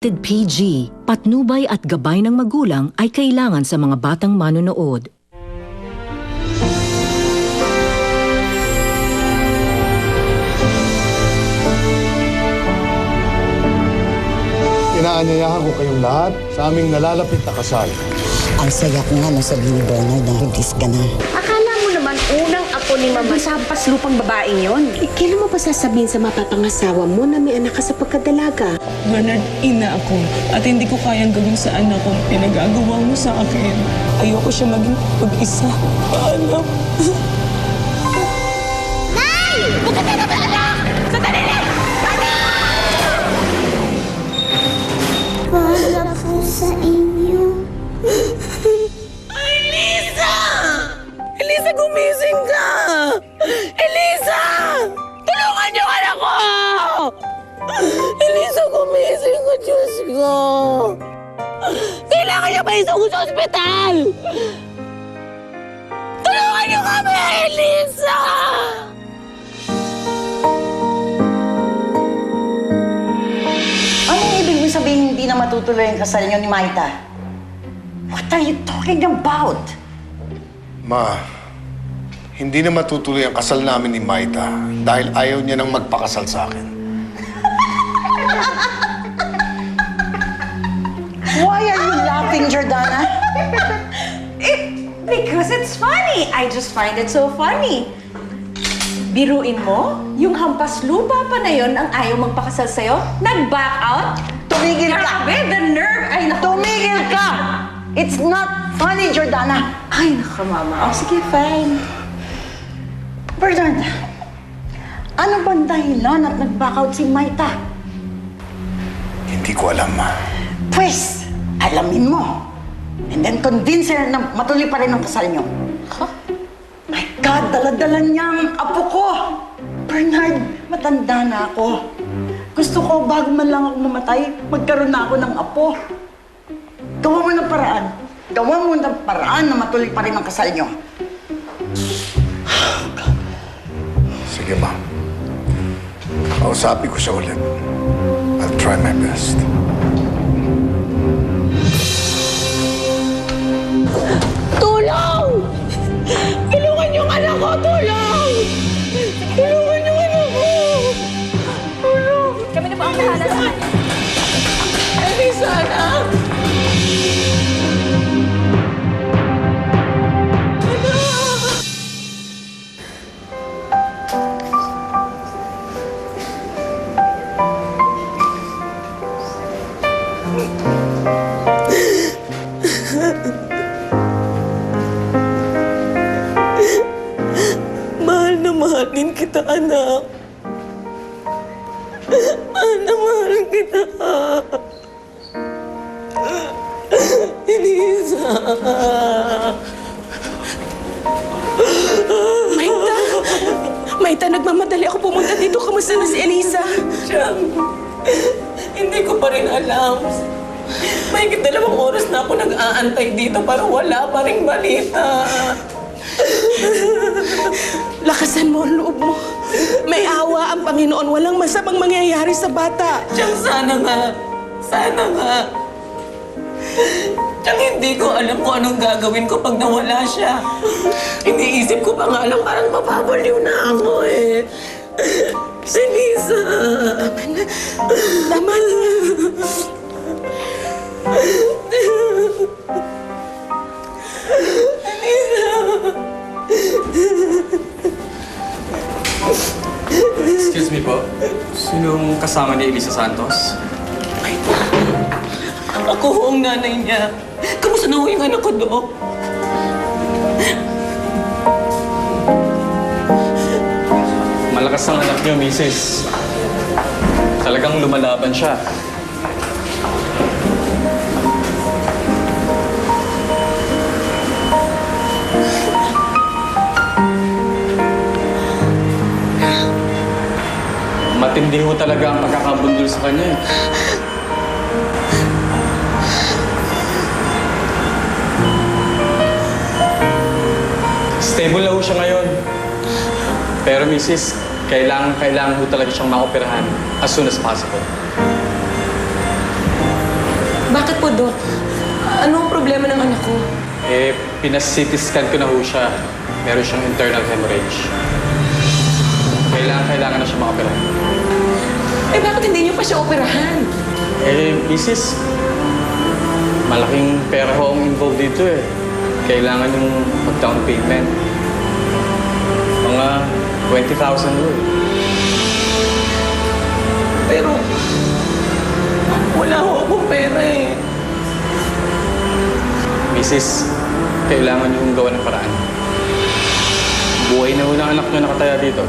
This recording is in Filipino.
PG, patnubay at gabay ng magulang ay kailangan sa mga batang manonood. Inaanyayahan ko kayong lahat sa aming nalalapit na kasal. Ang saya ko nga nung sabihin ni Bernard na buntis ka na. Akala mo naman unang apo ni Mama sa paslupang babaeng yon. Kailan mo pa sasabihin sa mapapangasawa mo na may anak ka sa pagkadalaga? Bernard, ina ako at hindi ko kayang gawin sa anak ko pinagagawa mo sa akin. Ayoko siya maging pag-isa. Paalam. Nay! Buka ka na ba, anak? Sandali lang! Para po sa inyo. Elisa! Elisa, gumising ka! Elisa! Tulungan niyo ang anak ko! Elisa, gumising ka, Diyos ko! Kailangan niya ba isang sa ospital? Tulungan niyo kami, Elisa! Ano ibig mo sabihin hindi na matutuloy ang kasal niyo ni Maita? What are you talking about? Ma, hindi na matutuloy ang kasal namin ni Maita dahil ayaw niya nang magpakasal sa akin. Why are you laughing, Jordana? Because it's funny. I just find it so funny. Biruin mo, yung hampas lupa pa na yon ang ayaw magpakasal sa'yo, nag-back out? Tumigil ka! Grabe, the nerve! Ay, naku. Tumigil ka! It's not funny, Jordana. Ay, naku, Mama. Oh, sige, fine. Bernard, ano bang dahilan at nag-back out si Maita? Hindi ko alam, Ma. Pwes, alamin mo. And then convince her na matuloy pa rin ang kasal niyo. Huh? My God, dala-dala niya ang apo ko. Bernard, matanda na ako. Gusto ko, bago man lang ako mamatay, magkaroon na ako ng apo. Gawa mo ng paraan. Gawa mo ng paraan na matuloy pa rin ang kasal niyo. Sige, Ma. Kausapin ko siya ulit. I'll try my best. Tulong! Tulungan yung anak ko! Tulong! Tulungan yung anak ko! Tulong! Kami na po ang bahala sa kanya. Elisa, anak! Mahal na mahal din kita, anak. Mahal na mahal kita. Elisa. Maita! Maita, nagmamadali ako pumunta dito. Kamusta na si Elisa? Siyang, hindi ko pa rin alam. Mahigit 2 oras na ako nag-aantay dito para wala pa rin balita. Lakasan mo ang loob mo. May awa ang Panginoon. Walang masamang mangyayari sa bata. Siyang, sana nga. Sana nga. Siyang, hindi ko alam kung anong gagawin ko pag nawala siya. Iniisip ko pa nga lang parang mapapaliw na ako eh. Elisa. Tama na. Excuse me po. Sinong kasama ni Elisa Santos? Ako ho ang nanay niya. Kamusta na ho yung anak ko, Dok? Malakas ang anak niyo, Mrs. Talagang lumalaban siya. Matindi ho talaga ang pagkakabundol sa kanya eh. Stable na ho siya ngayon. Pero Mrs., kailangan ho talaga siyang maoperahan as soon as possible. Dok, ano ang problema ng anak ko? Eh, pinas-CT scan ko na ho siya. Meron siyang internal hemorrhage. Kailangan na siya makapira. Eh, bakit hindi niyo pa siya operahan? Eh, Mrs., malaking pera ho ang involved dito eh. Kailangan yung mag-down payment. Mga 20,000 ho eh. Pero, wala ho akong pera eh. Mrs., kailangan yung gawa ng paraan. Buhay na ho ng anak niyo nakataya dito.